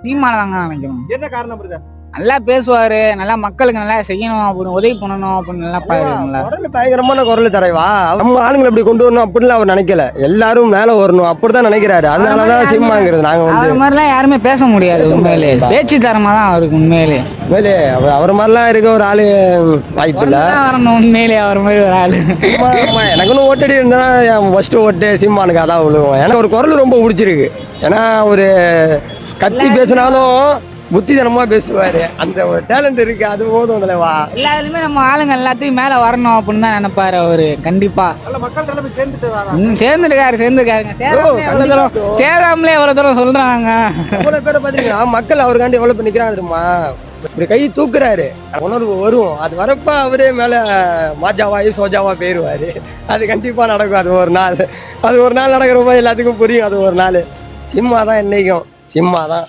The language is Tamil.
சீமானை தாங்க நினைக்கிறோம். என்ன காரணம் பிரதர்? நல்லா பேசுவாரு, நல்லா மக்களுக்கு நல்லா செய்யணும் அப்படின்னு உதவி பண்ணணும் அப்படின்னு நல்லா பாருங்களா. குரல் பயங்கரமான குரல் தரைவா. நம்ம ஆளுங்களை அப்படி கொண்டு வரணும் அப்படிலாம் அவர் நினைக்கல. எல்லாரும் மேல வரணும் அப்படிதான் நினைக்கிறாரு. அதனாலதான் சிம்மாங்கிறது. நாங்க வந்து அவர் மாதிரிலாம் யாருமே பேச முடியாது. உண்மையிலே பேச்சு தரமா தான் அவருக்கு. உண்மையிலே அவர் மாதிரிலாம் இருக்க ஒரு ஆளு வாய்ப்பு இல்ல. வரணும் உண்மையிலே அவர் மாதிரி ஒரு ஆளு. எனக்குன்னு ஓட்டடி இருந்தா ஃபர்ஸ்ட் ஓட்டு சிம்மானுக்கு அதான் விழுவோம். ஏன்னா ஒரு குரல் ரொம்ப பிடிச்சிருக்கு. ஏன்னா ஒரு கத்தி பேசினாலும் புத்திதனமா பேசுவாரு. அந்த ஒரு டேலண்ட் இருக்கு. அது போதும் தலைவா. எல்லாத்துலயுமே நம்ம ஆளுங்க எல்லாத்தையும் மேல வரணும் அப்படின்னு தான் நினைப்பாரு அவரு. கண்டிப்பா மக்கள் தலைமை சேர்ந்துருக்காருங்க. சேராமலே எவ்வளவு தூரம் சொல்றாங்க. எவ்வளவு பேரை பாத்தீங்கன்னா மக்கள் அவருக்காண்டி எவ்வளவு பேர் நிக்கிறாங்க தெரியுமா? இப்படி கை தூக்குறாரு. உணர்வு வரும். அது வரப்ப அவரே மேல மாஜாவாயி சோஜாவா போயிருவாரு. அது கண்டிப்பா நடக்கும். அது ஒரு நாள் நடக்கிறப்ப எல்லாத்துக்கும் புரியும். அது ஒரு நாள் சிம்மா தான் என்னைக்கும் சிம்மா தான்.